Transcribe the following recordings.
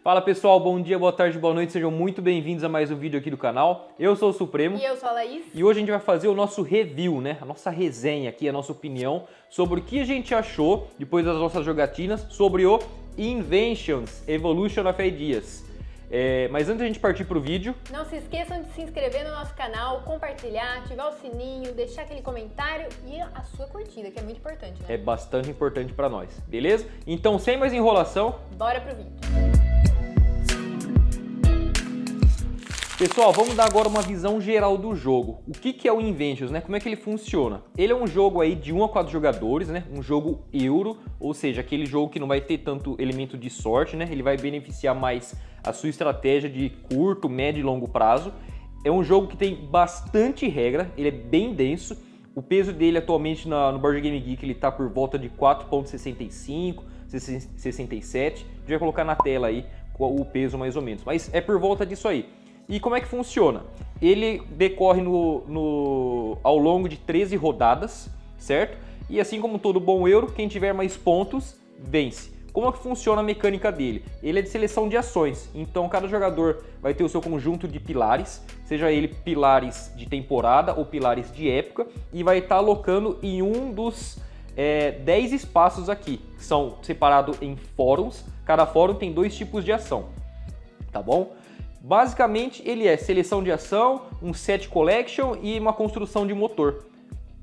Fala pessoal, bom dia, boa tarde, boa noite, sejam muito bem-vindos a mais um vídeo aqui do canal. Eu sou o Supremo. E eu sou a Laís. E hoje a gente vai fazer o nosso review, né? A nossa resenha aqui, a nossa opinião sobre o que a gente achou depois das nossas jogatinas sobre o Inventions Evolution of Ideas. Mas antes da gente partir pro vídeo... Não se esqueçam de se inscrever no nosso canal, compartilhar, ativar o sininho, deixar aquele comentário e a sua curtida, que é muito importante, né? É bastante importante pra nós, beleza? Então, sem mais enrolação... Bora pro vídeo. Pessoal, vamos dar agora uma visão geral do jogo. O que é o Inventions, né? Como é que ele funciona? Ele é um jogo aí de 1 a 4 jogadores, né? Um jogo euro, ou seja, aquele jogo que não vai ter tanto elemento de sorte, né? Ele vai beneficiar mais a sua estratégia de curto, médio e longo prazo. É um jogo que tem bastante regra, ele é bem denso. O peso dele atualmente no Board Game Geek ele tá por volta de 4,65, 67. A gente vai colocar na tela aí o peso mais ou menos, mas é por volta disso aí. E como é que funciona? Ele decorre ao longo de 13 rodadas, certo? E assim como todo bom euro, quem tiver mais pontos, vence. Como é que funciona a mecânica dele? Ele é de seleção de ações, então cada jogador vai ter o seu conjunto de pilares, seja ele pilares de temporada ou pilares de época, e vai estar alocando em um dos 10 espaços aqui, que são separados em fóruns. Cada fórum tem 2 tipos de ação, tá bom? Basicamente, ele é seleção de ação, um set collection e uma construção de motor.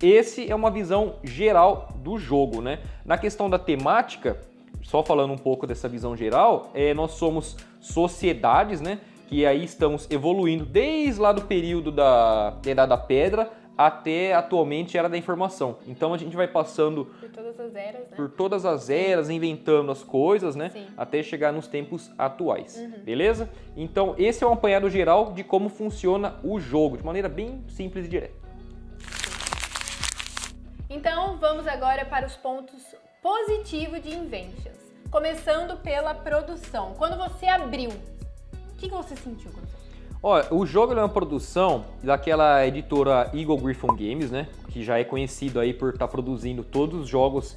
Esse é uma visão geral do jogo, né? Na questão da temática, só falando um pouco dessa visão geral, nós somos sociedades, né? Que aí estamos evoluindo desde lá do período da Idade da Pedra até atualmente Era da Informação. Então a gente vai passando por todas as eras, né? Por todas as eras, inventando as coisas, né? Sim. Até chegar nos tempos atuais, beleza? Então esse é um apanhado geral de como funciona o jogo, de maneira bem simples e direta. Então vamos agora para os pontos positivos de Inventions. Começando pela produção. Quando você abriu, o que você sentiu quando você abriu? Olha, o jogo é uma produção daquela editora Eagle Gryphon Games, né? Que já é conhecido aí por estar produzindo todos os jogos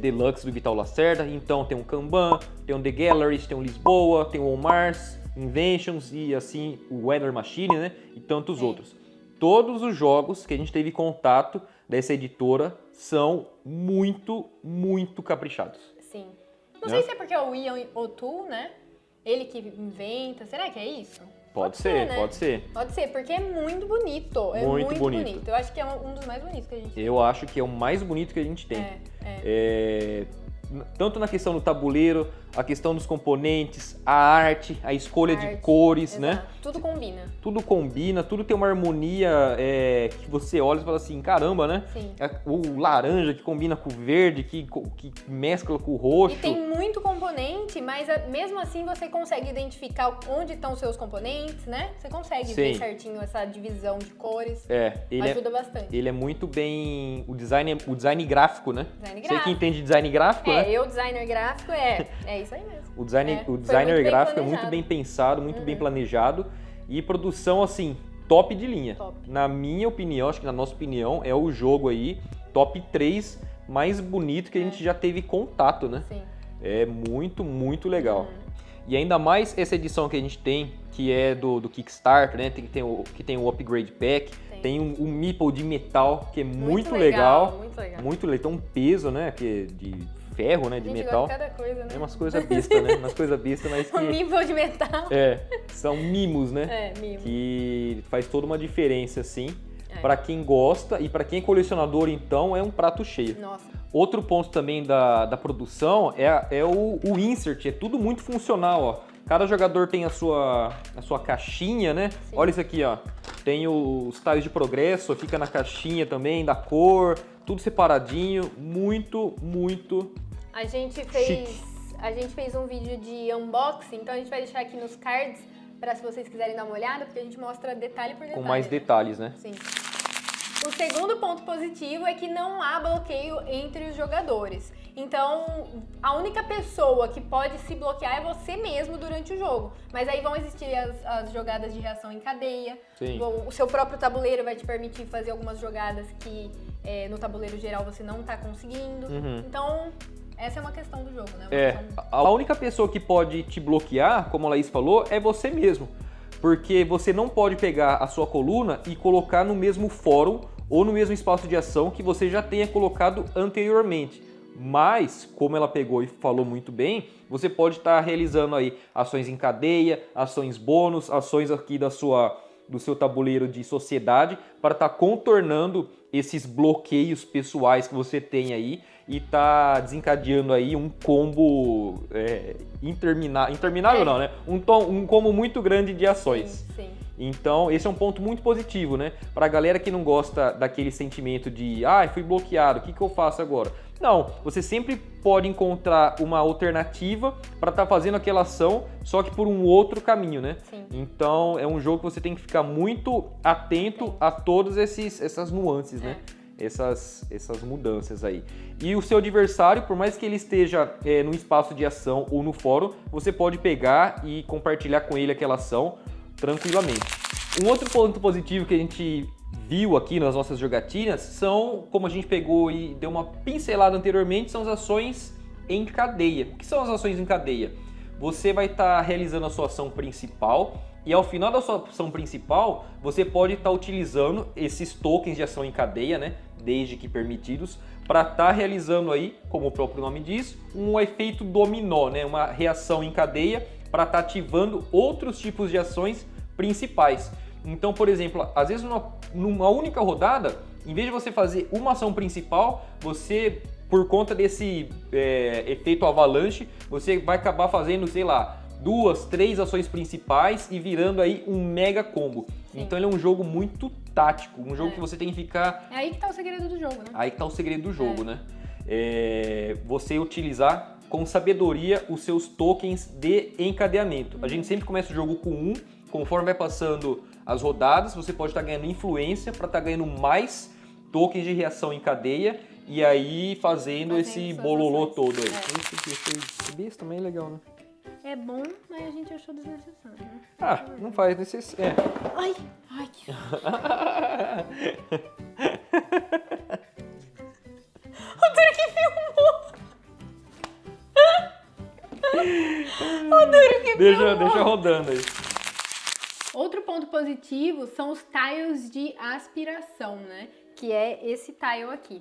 deluxe do Vital Lacerda. Então tem um Kanban, tem um The Galleries, tem um Lisboa, tem o On Mars, Inventions e assim o Weather Machine, né? E tantos outros. Todos os jogos que a gente teve contato dessa editora são muito, muito caprichados. Sim. Não sei se é porque é o Ian O'Toole, né? Ele que inventa. Será que é isso? Pode ser, né? pode ser. Pode ser, porque é muito bonito. É muito bonito. Eu acho que é um dos mais bonitos que a gente tem. Eu acho que é o mais bonito que a gente tem. Tanto na questão do tabuleiro, a questão dos componentes, a arte, a escolha de cores, exato. né? Tudo combina. Tudo combina, tudo tem uma harmonia que você olha e fala assim, caramba, né? Sim. O laranja que combina com o verde, que mescla com o roxo. E tem muito componente, mas mesmo assim você consegue identificar onde estão os seus componentes, né? Você consegue ver certinho essa divisão de cores. Ajuda bastante. Ele é muito bem... O design gráfico, né? Design Você gráfico. que entende design gráfico, né? Eu, designer gráfico, é isso aí mesmo. O designer gráfico é muito bem pensado, muito bem planejado. E produção, assim, top de linha. Top. Na minha opinião, acho que na nossa opinião, é o jogo aí, top 3 mais bonito que a gente já teve contato, né? Sim. É muito, muito legal. E ainda mais essa edição que a gente tem, que é do Kickstarter, né? Que tem o Upgrade Pack, tem um meeple de metal, que é muito legal. Muito legal. Muito legal. Tem um peso, né? Que de ferro, né? De metal. Gosta de cada coisa, né? É umas coisas bestas, né? Umas coisas bestas, mas que... Um meeple de metal. São mimos, né? Mimos. Que faz toda uma diferença, assim. Pra quem gosta e pra quem é colecionador, então, é um prato cheio. Nossa. Outro ponto também da produção é o insert, é tudo muito funcional, ó. Cada jogador tem a sua caixinha, né? Sim. Olha isso aqui, ó. Tem os tiles de progresso, fica na caixinha também, da cor, tudo separadinho, muito, muito A gente chique. fez um vídeo de unboxing, então a gente vai deixar aqui nos cards para se vocês quiserem dar uma olhada, porque a gente mostra detalhe por detalhe. Com mais detalhes, né? Sim. O segundo ponto positivo é que não há bloqueio entre os jogadores. Então, a única pessoa que pode se bloquear é você mesmo durante o jogo. Mas aí vão existir as jogadas de reação em cadeia. Sim. O seu próprio tabuleiro vai te permitir fazer algumas jogadas que no tabuleiro geral você não está conseguindo. Então, Essa é uma questão do jogo, né? A única pessoa que pode te bloquear, como a Laís falou, é você mesmo. Porque você não pode pegar a sua coluna e colocar no mesmo fórum ou no mesmo espaço de ação que você já tenha colocado anteriormente. Mas, como ela pegou e falou muito bem, você pode estar realizando aí ações em cadeia, ações bônus, ações aqui do seu tabuleiro de sociedade para estar contornando esses bloqueios pessoais que você tem aí e tá desencadeando aí um combo interminável não, né? Um combo muito grande de ações. Sim. Então, esse é um ponto muito positivo, né? Pra galera que não gosta daquele sentimento de fui bloqueado, o que eu faço agora? Não, você sempre pode encontrar uma alternativa para estar fazendo aquela ação, só que por um outro caminho, né? Sim. Então, é um jogo que você tem que ficar muito atento a todas essas nuances, né? Essas mudanças aí. E o seu adversário, por mais que ele esteja no espaço de ação ou no fórum, você pode pegar e compartilhar com ele aquela ação tranquilamente. Um outro ponto positivo que a gente viu aqui nas nossas jogatinas são, como a gente pegou e deu uma pincelada anteriormente, são as ações em cadeia. O que são as ações em cadeia? Você vai estar realizando a sua ação principal e ao final da sua ação principal, você pode estar utilizando esses tokens de ação em cadeia, né, desde que permitidos, para estar realizando aí, como o próprio nome diz, um efeito dominó, né, uma reação em cadeia para estar ativando outros tipos de ações principais. Então, por exemplo, às vezes numa única rodada, em vez de você fazer uma ação principal, você, por conta desse efeito avalanche, você vai acabar fazendo, sei lá, 2, 3 ações principais e virando aí um mega combo. Sim. Então ele é um jogo muito tático, um jogo que você tem que ficar... É aí que tá o segredo do jogo, né? Aí que tá o segredo do jogo, né? Você utilizar com sabedoria os seus tokens de encadeamento. A gente sempre começa o jogo com 1, conforme vai passando as rodadas, você pode estar ganhando influência para estar ganhando mais tokens de reação em cadeia e aí fazendo esse bololô todo aí. Esse besta também é legal, né? É bom, mas a gente achou desnecessário, né? Não faz necessário. Ai, que... O Turk filmou! Deixa rodando aí. Outro ponto positivo são os tiles de aspiração, né? Que é esse tile aqui.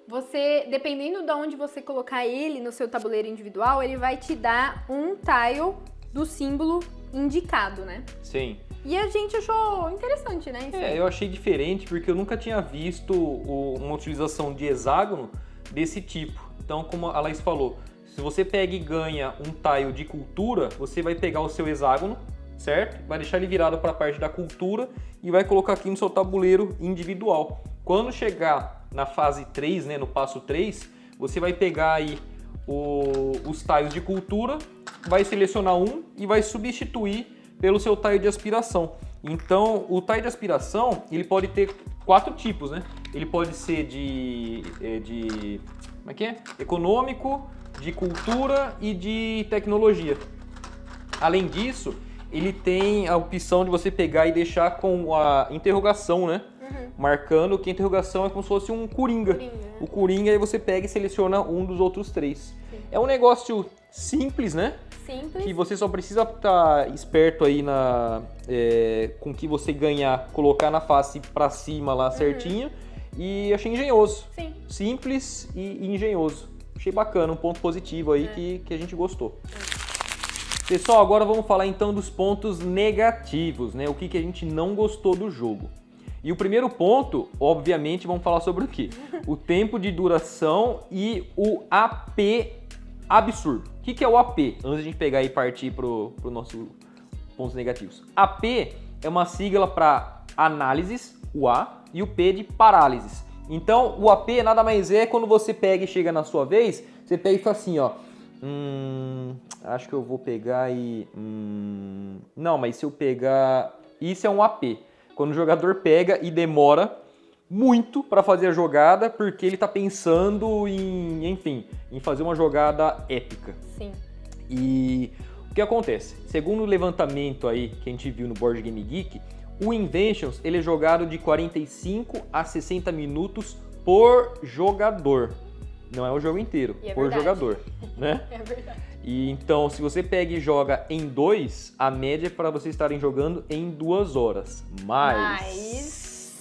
Você, dependendo de onde você colocar ele no seu tabuleiro individual, ele vai te dar um tile do símbolo indicado, né? Sim. E a gente achou interessante, né? Isso aí. Eu achei diferente porque eu nunca tinha visto uma utilização de hexágono desse tipo. Então, como a Laís falou, se você pega e ganha um tile de cultura, você vai pegar o seu hexágono, certo? Vai deixar ele virado para a parte da cultura e vai colocar aqui no seu tabuleiro individual. Quando chegar na fase 3, né, no passo 3, você vai pegar aí os tiles de cultura, vai selecionar um e vai substituir pelo seu tile de aspiração. Então, o tile de aspiração, ele pode ter 4 tipos, né? Ele pode ser de como é que é? Econômico, de cultura e de tecnologia. Além disso, ele tem a opção de você pegar e deixar com a interrogação, né? Marcando que a interrogação é como se fosse um coringa. O coringa, aí você pega e seleciona um dos outros 3. Sim. É um negócio simples, né? Simples. Que você só precisa estar esperto aí com o que você ganhar, colocar na face pra cima lá certinho. E achei engenhoso. Sim. Simples e engenhoso. Achei bacana, um ponto positivo aí que a gente gostou. Pessoal, agora vamos falar então dos pontos negativos, né? O que a gente não gostou do jogo. E o primeiro ponto, obviamente, vamos falar sobre o quê? O tempo de duração e o AP absurdo. O que é o AP? Antes de a gente pegar e partir pro nosso pontos negativos. AP é uma sigla para análises, o A, e o P de parálises. Então, o AP nada mais é quando você pega e chega na sua vez, você pega e fala assim, ó. Acho que eu vou pegar e... não, mas se eu pegar... Isso é um AP. Quando o jogador pega e demora muito para fazer a jogada, porque ele está pensando em fazer uma jogada épica. Sim. E o que acontece? Segundo o levantamento aí que a gente viu no Board Game Geek, o Inventions ele é jogado de 45 a 60 minutos por jogador. não é o jogo inteiro, E é por verdade. jogador, né? É verdade. E então, se você pega e joga em 2, a média é para vocês estarem jogando em 2 horas. Mas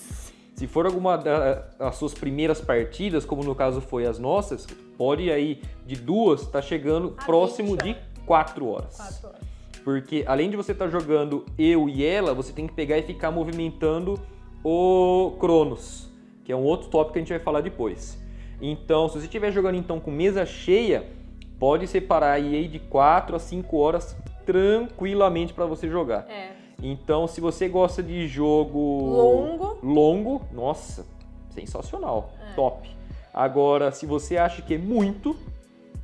se for alguma das suas primeiras partidas, como no caso foi as nossas, pode ir aí de 2, tá chegando A próximo 20 de 4 horas. 4 horas. Porque além de você estar jogando eu e ela, você tem que pegar e ficar movimentando o Cronos, que é um outro tópico que a gente vai falar depois. Então, se você estiver jogando então com mesa cheia, pode separar aí de 4 a 5 horas tranquilamente para você jogar. É. Então, se você gosta de jogo longo, nossa, sensacional, top. Agora, se você acha que é muito,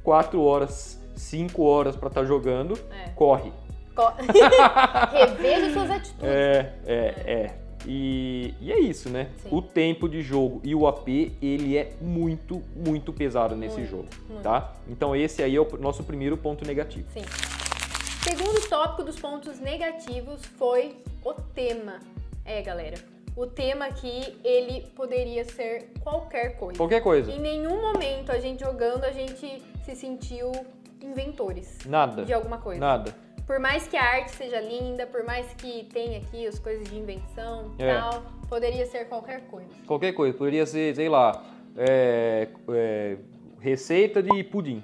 4 horas, 5 horas para estar jogando, corre. Reveja suas atitudes. E é isso, né? Sim. O tempo de jogo e o AP, ele é muito, muito pesado nesse jogo, tá? Então esse aí é o nosso primeiro ponto negativo. Sim. Segundo tópico dos pontos negativos foi o tema. Galera, o tema aqui, ele poderia ser qualquer coisa. Qualquer coisa. Em nenhum momento a gente jogando, a gente se sentiu inventores. Nada. De alguma coisa. Nada. Por mais que a arte seja linda, por mais que tenha aqui as coisas de invenção e tal, poderia ser qualquer coisa. Qualquer coisa. Poderia ser, sei lá, receita de pudim.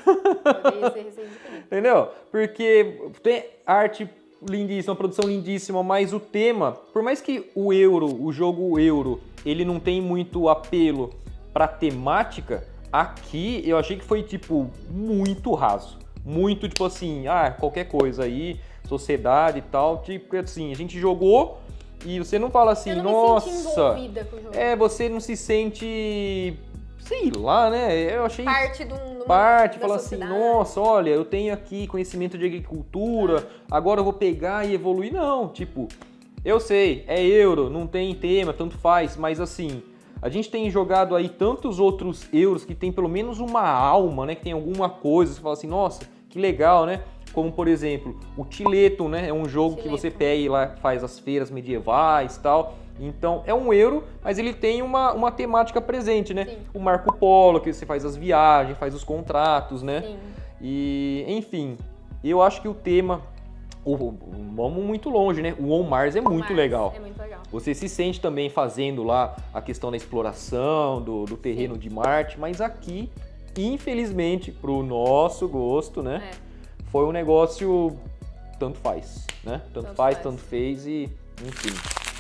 Poderia ser receita de pudim. Entendeu? Porque tem arte lindíssima, produção lindíssima, mas o tema, por mais que o jogo euro, ele não tem muito apelo pra temática, aqui eu achei que foi, tipo, muito raso. Muito, tipo assim, qualquer coisa aí, sociedade e tal, tipo assim, a gente jogou e você não fala assim, eu não nossa, me senti envolvida com o jogo. Você não se sente, sei lá, né, eu achei parte da fala assim, sociedade. nossa, olha, eu tenho aqui conhecimento de agricultura, agora eu vou pegar e evoluir, não, tipo, eu sei, é euro, não tem tema, tanto faz, mas assim, a gente tem jogado aí tantos outros euros que tem pelo menos uma alma, né, que tem alguma coisa, você fala assim, nossa, que legal, né? Como, por exemplo, o Tiletum, né? É um jogo que você pega e lá faz as feiras medievais e tal. Então, é um euro, mas ele tem uma temática presente, né? Sim. O Marco Polo, que você faz as viagens, faz os contratos, né? Sim. E, enfim, eu acho que o tema... Vamos muito longe, né? O On Mars é muito legal. É muito legal. Você se sente também fazendo lá a questão da exploração do terreno de Marte, mas aqui... Infelizmente, pro nosso gosto, né? Foi um negócio tanto faz, né? Tanto faz, tanto fez e enfim.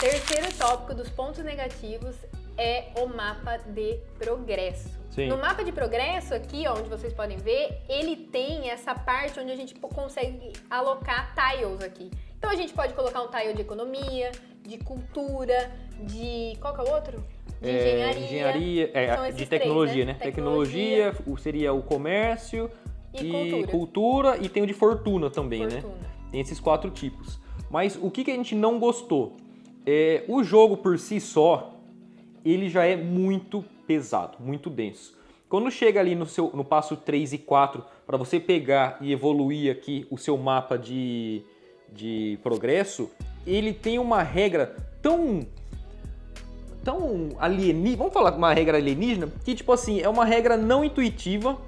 Terceiro tópico dos pontos negativos é o mapa de progresso. Sim. No mapa de progresso, aqui, ó, onde vocês podem ver, ele tem essa parte onde a gente consegue alocar tiles aqui. Então a gente pode colocar um tile de economia, de cultura, de... qual que é o outro? De engenharia. De tecnologia, né? Tecnologia seria o comércio e cultura e tem o de fortuna também, né? Tem esses 4 tipos. Mas o que a gente não gostou? O jogo por si só, ele já é muito pesado, muito denso. Quando chega ali no passo 3 e 4, para você pegar e evoluir aqui o seu mapa de progresso, ele tem uma regra tão alienígena, vamos falar uma regra alienígena, que tipo assim, é uma regra não intuitiva,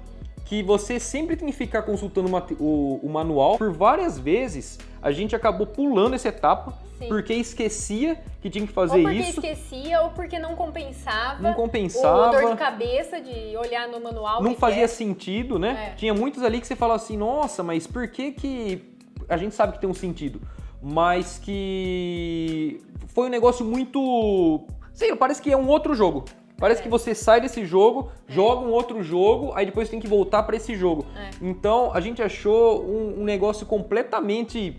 que você sempre tem que ficar consultando o manual. Por várias vezes, a gente acabou pulando essa etapa, porque esquecia que tinha que fazer isso. Ou porque esquecia, ou porque não compensava. Não compensava. O dor de cabeça de olhar no manual. Não fazia sentido, né? Tinha muitos ali que você fala assim, nossa, mas por que a gente sabe que tem um sentido? Mas que foi um negócio muito... Sei lá, parece que é um outro jogo. Parece que você sai desse jogo, joga um outro jogo, aí depois tem que voltar para esse jogo. Então, a gente achou um negócio completamente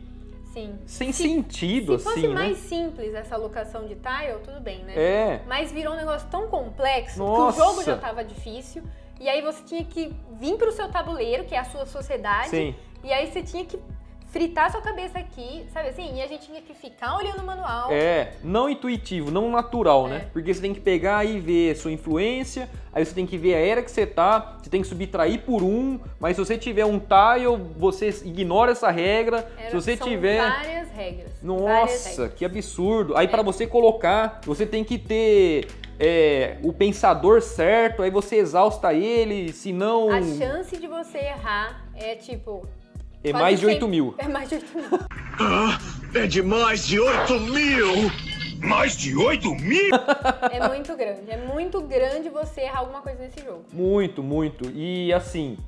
sem sentido, assim, Se fosse né? mais simples essa alocação de tile, tudo bem, né? Mas virou um negócio tão complexo que o jogo já estava difícil. E aí você tinha que vir pro seu tabuleiro, que é a sua sociedade. Sim. E aí você tinha que fritar sua cabeça aqui, sabe assim? E a gente tinha que ficar olhando o manual. Não intuitivo, não natural, né? Porque você tem que pegar e ver sua influência, aí você tem que ver a era que você tá, você tem que subtrair por 1, mas se você tiver um tile, você ignora essa regra. Se você tiver... várias regras. Nossa, que absurdo. Aí para você colocar, você tem que ter o pensador certo, aí você exausta ele, se não... A chance de você errar é tipo... É quase mais de 8 sempre- mil. É mais de 8 mil. É de mais de 8.000! Mais de 8.000? É muito grande você errar alguma coisa nesse jogo. Muito, muito. E assim,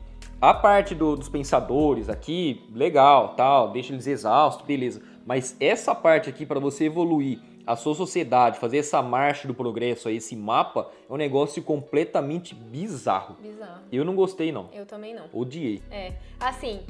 a parte dos pensadores aqui, legal, tal, deixa eles exaustos, beleza. Mas essa parte aqui, para você evoluir a sua sociedade, fazer essa marcha do progresso aí, esse mapa, é um negócio completamente bizarro. Bizarro. Eu não gostei, não. Eu também não. Odiei. Assim,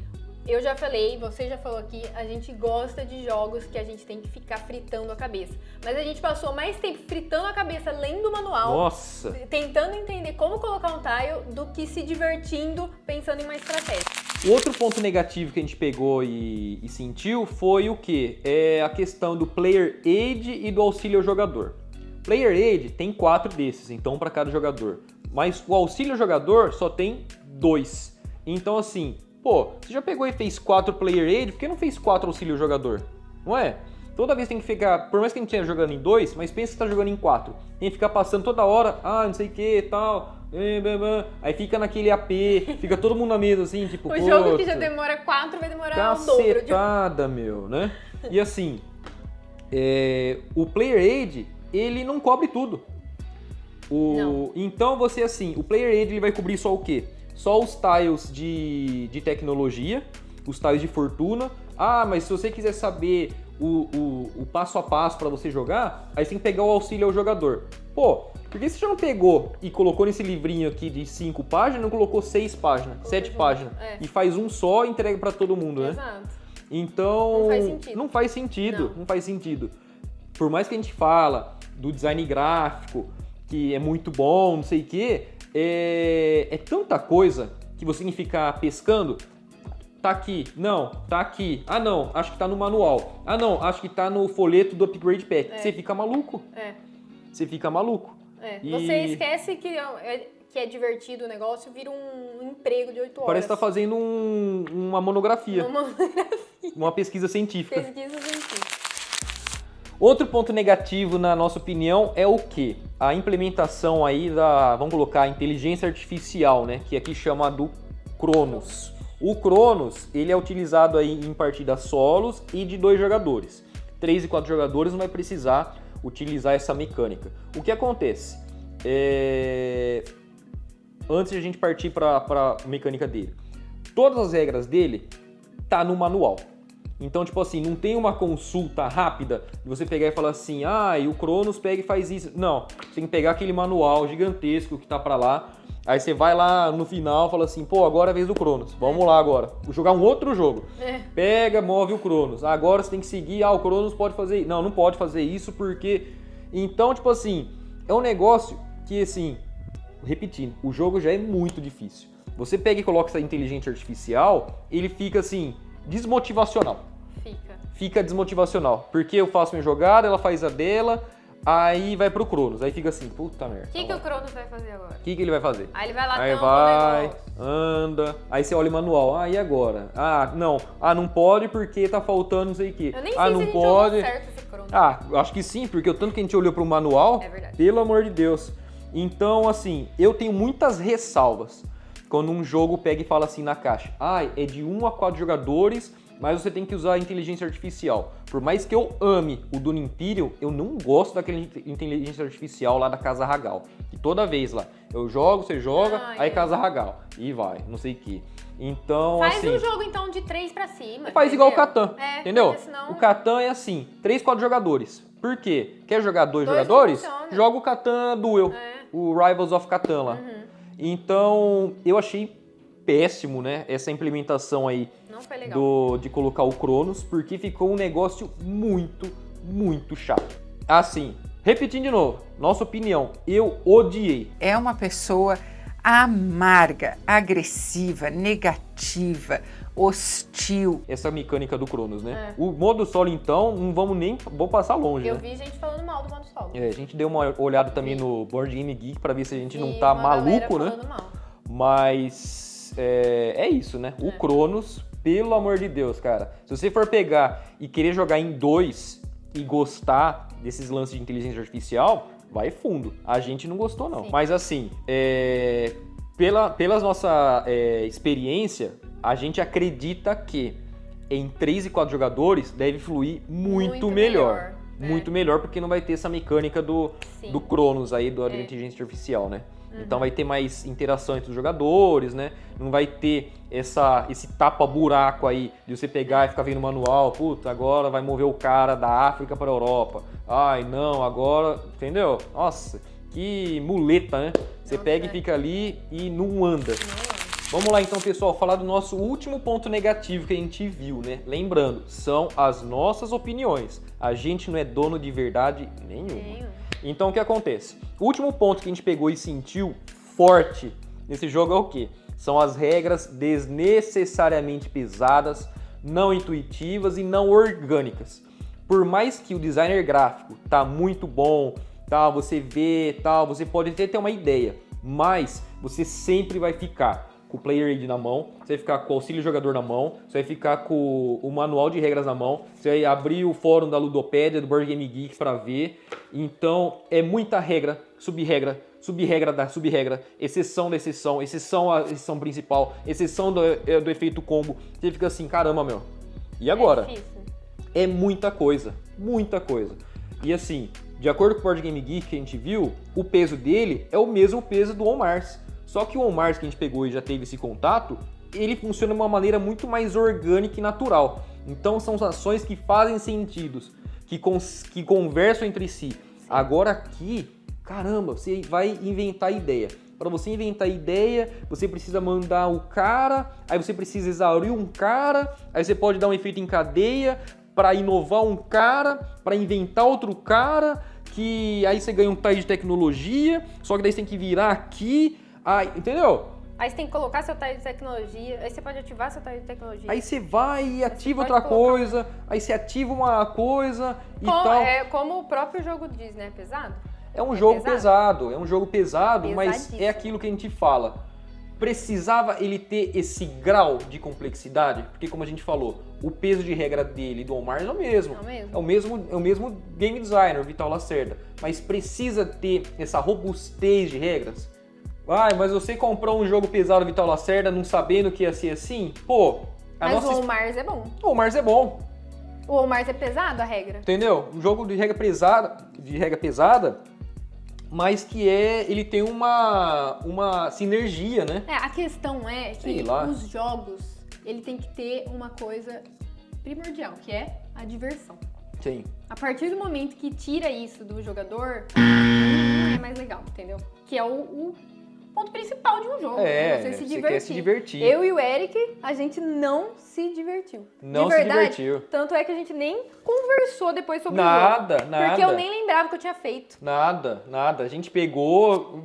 eu já falei, você já falou aqui, a gente gosta de jogos que a gente tem que ficar fritando a cabeça. Mas a gente passou mais tempo fritando a cabeça lendo o manual, Nossa! tentando entender como colocar um tile, do que se divertindo pensando em uma estratégia. O outro ponto negativo que a gente pegou e sentiu foi o quê? É a questão do Player Aid e do auxílio ao jogador. Player Aid tem 4 desses, então para cada jogador. Mas o auxílio ao jogador só tem 2. Então assim, pô, você já pegou e fez 4 Player Aid, por que não fez 4 auxílio ao jogador? Não é? Toda vez tem que ficar, por mais que a gente esteja jogando em 2, mas pensa que tá jogando em 4. Tem que ficar passando toda hora, não sei o que e tal. Aí fica naquele AP, fica todo mundo na mesa assim, tipo... O jogo que puta, já demora 4 vai demorar o dobro. cacetada, meu, né? E assim, o Player Aid, ele não cobre tudo. Não. Então você, assim, o Player Aid ele vai cobrir só o quê? Só os tiles de tecnologia, os tiles de fortuna. Mas se você quiser saber o passo a passo para você jogar, aí você tem que pegar o auxílio ao jogador. Pô, por que você já não pegou e colocou nesse livrinho aqui de 5 páginas, não colocou 6 páginas, 7 páginas? E faz um só e entrega para todo mundo, né? Exato. Então, Não faz sentido. não faz sentido. Por mais que a gente fala do design gráfico, que é muito bom, não sei o quê, é tanta coisa que você tem que ficar pescando. Tá aqui, não, tá aqui. Não, acho que tá no manual. Não, acho que tá no folheto do Upgrade Pack. Você fica maluco. Você fica maluco. Você esquece que é divertido o negócio, vira um emprego de 8 horas. Parece que tá fazendo uma monografia. Uma pesquisa científica. Pesquisa científica. Outro ponto negativo, na nossa opinião, é o quê? A implementação aí vamos colocar, inteligência artificial, né? Que aqui chama do Cronos. O Cronos, ele é utilizado aí em partidas solos e de 2 jogadores. 3 e 4 jogadores não vai precisar utilizar essa mecânica. O que acontece? Antes de a gente partir para a mecânica dele, todas as regras dele tá no manual. Então, tipo assim, não tem uma consulta rápida de você pegar e falar assim, e o Cronos pega e faz isso. Não, você tem que pegar aquele manual gigantesco que tá para lá. Aí você vai lá no final e fala assim, pô, agora é a vez do Cronos. Vamos lá agora. Vou jogar um outro jogo. Pega, move o Cronos. Agora você tem que seguir, o Cronos pode fazer isso. Não pode fazer isso porque... Então, tipo assim, é um negócio que, assim, repetindo, o jogo já é muito difícil. Você pega e coloca essa inteligência artificial, ele fica, assim, desmotivacional. Fica desmotivacional. Porque eu faço minha jogada, ela faz a dela... Aí vai pro Cronos, aí fica assim, puta merda. O que o Cronos vai fazer agora? O que ele vai fazer? Aí ele vai lá, aí vai, anda, aí você olha o manual, e agora? Não pode porque tá faltando não sei o quê. Eu nem sei não se a gente pode. jogou certo esse Cronos. Acho que sim, porque o tanto que a gente olhou pro manual, É verdade. pelo amor de Deus. Então, assim, eu tenho muitas ressalvas quando um jogo pega e fala assim na caixa, é de 1 a 4 jogadores, mas você tem que usar a inteligência artificial. Por mais que eu ame o Dune Imperium, eu não gosto daquela inteligência artificial lá da Casa Hagal. E toda vez lá, eu jogo, você joga, aí Casa Hagal. E vai, não sei o que. Então, faz assim... um jogo, então, de 3 pra cima. Faz igual o Catan, entendeu? Senão... O Catan é assim, 3, 4 jogadores. Por quê? Quer jogar 2 Dois jogadores? não funciona. Joga o Catan Duel, o Rivals of Catan lá. Então, eu achei péssimo, né, essa implementação aí Não foi legal. de colocar o Cronos, porque ficou um negócio muito, muito chato. Assim, repetindo de novo, nossa opinião, eu odiei. É uma pessoa amarga, agressiva, negativa, hostil. Essa mecânica do Cronos, né? O modo solo, então, não vamos passar longe, Eu né? vi gente falando mal do modo solo. A gente deu uma olhada também no Board Game Geek pra ver se a gente não Vi tá uma galera maluco, né? falando mal. Mas é isso, né? O Cronos, pelo amor de Deus, cara. Se você for pegar e querer jogar em 2 e gostar desses lances de inteligência artificial, vai fundo. A gente não gostou, não. Sim. Mas assim, pela nossa experiência, a gente acredita que em 3 e 4 jogadores deve fluir muito melhor. Muito melhor, porque não vai ter essa mecânica do Cronos aí, da inteligência artificial, né? Então vai ter mais interação entre os jogadores, né? Não vai ter esse tapa-buraco aí de você pegar e ficar vendo o manual. Puta, agora vai mover o cara da África para a Europa. Ai, não, agora... Entendeu? Nossa, que muleta, né? Você pega e fica ali e não anda. Vamos lá então, pessoal, falar do nosso último ponto negativo que a gente viu, né? Lembrando, são as nossas opiniões. A gente não é dono de verdade nenhuma. Então o que acontece? O último ponto que a gente pegou e sentiu forte nesse jogo é o quê? São as regras desnecessariamente pesadas, não intuitivas e não orgânicas. Por mais que o designer gráfico tá muito bom, tá, você vê, tal, você pode até ter uma ideia, mas você sempre vai ficar com o Player Aid na mão, você vai ficar com o auxílio jogador na mão, você vai ficar com o manual de regras na mão, você vai abrir o fórum da Ludopédia, do Board Game Geek para ver. Então é muita regra, sub-regra, sub-regra da sub-regra, exceção da exceção, exceção à exceção principal, exceção do efeito combo. Você fica assim, caramba, meu. E agora? É muita coisa, muita coisa. E assim, de acordo com o Board Game Geek que a gente viu, o peso dele é o mesmo peso do On Mars. Só que o On Mars que a gente pegou e já teve esse contato, ele funciona de uma maneira muito mais orgânica e natural. Então são ações que fazem sentido, que conversam entre si. Agora aqui, caramba, você vai inventar ideia. Para você inventar ideia, você precisa mandar o cara, aí você precisa exaurir um cara, aí você pode dar um efeito em cadeia para inovar um cara, para inventar outro cara, que aí você ganha um tie de tecnologia, só que daí você tem que virar aqui. Entendeu? Aí você tem que colocar seu tile de tecnologia, aí você pode ativar seu tile de tecnologia. Aí você vai e ativa outra coisa, aí você ativa uma coisa e tal. Como o próprio jogo diz, né? Pesado? É um jogo pesado, é um jogo pesado, mas é aquilo que a gente fala. Precisava ele ter esse grau de complexidade? Porque como a gente falou, o peso de regra dele e do On Mars é o mesmo. É o mesmo game designer, o Vital Lacerda. Mas precisa ter essa robustez de regras? Mas você comprou um jogo pesado Vital Lacerda não sabendo que ia ser assim? Pô, mas o On Mars é bom. O On Mars é bom. O On Mars é pesado, a regra. Entendeu? Um jogo de regra pesada, mas que ele tem uma sinergia, né? A questão é que os jogos, ele tem que ter uma coisa primordial, que é a diversão. Sim. A partir do momento que tira isso do jogador, não é mais legal, entendeu? Que é o ponto principal de um jogo, né? Você quer se divertir. Eu e o Eric, a gente não se divertiu. Não de verdade, se divertiu. Tanto é que a gente nem conversou depois sobre o jogo. Nada. Porque eu nem lembrava que eu tinha feito. Nada. A gente pegou,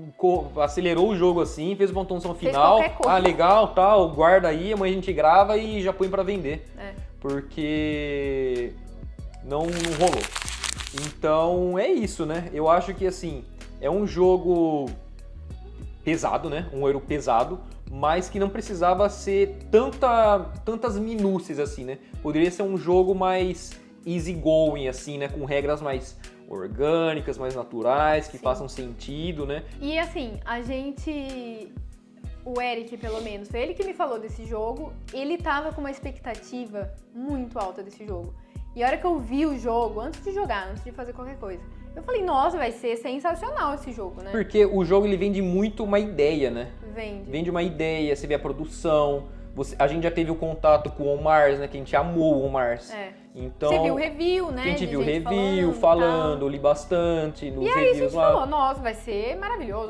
acelerou o jogo assim, fez uma pontuação Fez final. qualquer coisa. Legal, tal, guarda aí, amanhã a gente grava e já põe pra vender. Porque não rolou. Então é isso, né? Eu acho que assim, é um jogo pesado, né? Um euro pesado, mas que não precisava ser tantas minúcias assim, né? Poderia ser um jogo mais easygoing, assim, né? Com regras mais orgânicas, mais naturais, que façam sentido, né? E assim, o Eric, pelo menos, foi ele que me falou desse jogo, ele tava com uma expectativa muito alta desse jogo. E a hora que eu vi o jogo, antes de jogar, antes de fazer qualquer coisa, eu falei, nossa, vai ser sensacional esse jogo, né? Porque o jogo, ele vende muito uma ideia, né? Vende uma ideia, você vê a produção. A gente já teve o contato com o On Mars, né? Que a gente amou o On Mars. Então, você viu o review, né? A gente viu o review, falando, li bastante nos reviews lá. E aí a gente falou, nossa, vai ser maravilhoso.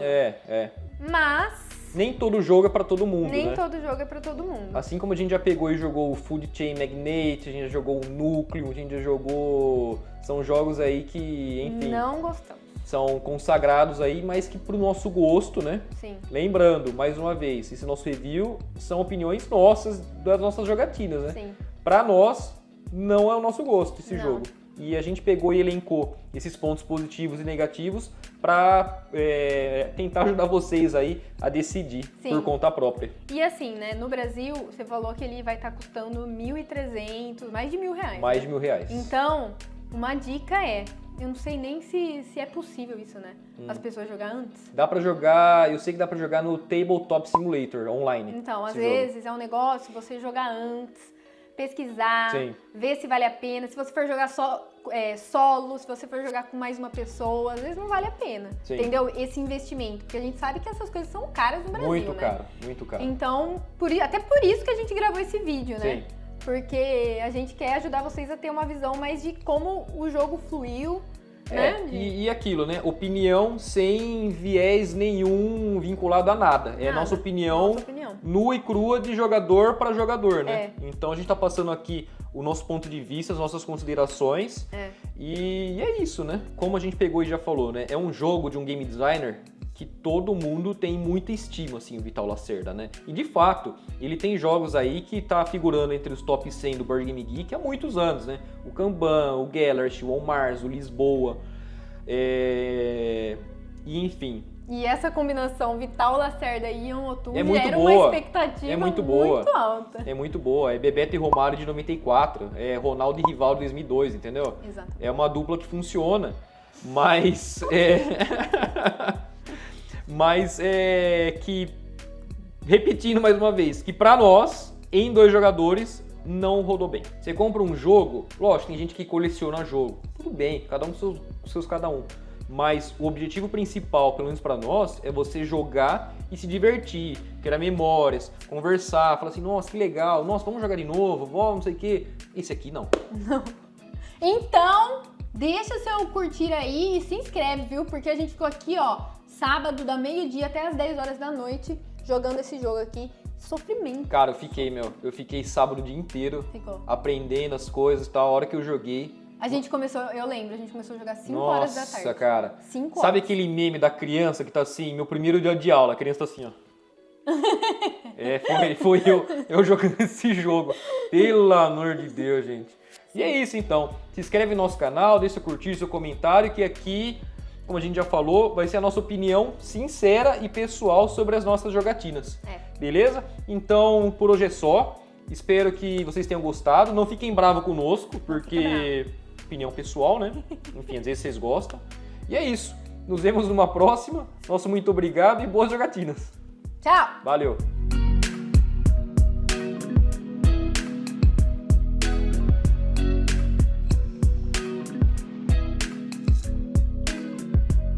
Mas nem todo jogo é pra todo mundo, Nem todo jogo é pra todo mundo. Assim como a gente já pegou e jogou o Food Chain Magnate, a gente já jogou o Núcleo, a gente já jogou... São jogos aí que, enfim... Não gostamos. São consagrados aí, mas que pro nosso gosto, né? Sim. Lembrando, mais uma vez, esse nosso review são opiniões nossas, das nossas jogatinas, né? Sim. Pra nós, não é o nosso gosto esse jogo. E a gente pegou e elencou esses pontos positivos e negativos para tentar ajudar vocês aí a decidir por conta própria. E assim, né, no Brasil, você falou que ele vai estar custando R$ 1.300, mais de R$1.000. Mais de R$1.000. Então, uma dica Eu não sei nem se é possível isso, né? As pessoas jogar antes. Dá pra jogar, eu sei que dá pra jogar no Tabletop Simulator online. Então, às esse jogo. vezes é um negócio você jogar antes, pesquisar, Sim. ver se vale a pena. Se você for jogar solo, se você for jogar com mais uma pessoa, às vezes não vale a pena. Sim. Entendeu? Esse investimento. Porque a gente sabe que essas coisas são caras no Brasil, Muito né? caro, muito caro. Então, até por isso que a gente gravou esse vídeo, né? Sim. Porque a gente quer ajudar vocês a ter uma visão mais de como o jogo fluiu, né? E aquilo, né? Opinião sem viés nenhum vinculado a nada. É a Nada. nossa opinião, Nossa opinião. nua e crua de jogador para jogador, né? É. Então a gente tá passando aqui o nosso ponto de vista, as nossas considerações. É. E é isso, né? Como a gente pegou e já falou, né? É um jogo de um game designer que todo mundo tem muita estima, assim, o Vital Lacerda, né? E de fato, ele tem jogos aí que tá figurando entre os top 100 do Board Game Geek há muitos anos, né? O Kanban, o Gellert, o On Mars, o Lisboa, e enfim. E essa combinação Vital Lacerda e Ian O'Toole É muito era boa. uma expectativa É muito boa. alta. É muito boa, é Bebeto e Romário de 94, é Ronaldo e Rivaldo de 2002, entendeu? Exato. É uma dupla que funciona, mas mas que, repetindo mais uma vez, que pra nós, em 2 jogadores, não rodou bem. Você compra um jogo, lógico, tem gente que coleciona jogo, tudo bem, cada um com seus cada um. Mas o objetivo principal, pelo menos pra nós, é você jogar e se divertir, criar memórias, conversar, falar assim, nossa, que legal, nossa, vamos jogar de novo, vamos, não sei o quê. Esse aqui não. Então, deixa o seu curtir aí e se inscreve, viu? Porque a gente ficou aqui, ó, sábado, da meio-dia até as 10 horas da noite, jogando esse jogo aqui. Sofrimento. Cara, eu fiquei sábado o dia inteiro Ficou. aprendendo as coisas e tal, a hora que eu joguei. A gente começou, eu lembro, a gente começou a jogar 5 horas da tarde. Nossa, cara. 5 horas. Sabe aquele meme da criança que tá assim, meu primeiro dia de aula, a criança tá assim, ó. Foi eu jogando esse jogo. Pelo amor de Deus, gente. E é isso então. Se inscreve no nosso canal, deixa seu curtir, seu comentário, que aqui, como a gente já falou, vai ser a nossa opinião sincera e pessoal sobre as nossas jogatinas. Beleza? Então, por hoje é só. Espero que vocês tenham gostado. Não fiquem bravos conosco, porque opinião pessoal, né? Enfim, às vezes vocês gostam. E é isso. Nos vemos numa próxima. Nosso muito obrigado e boas jogatinas. Tchau! Valeu!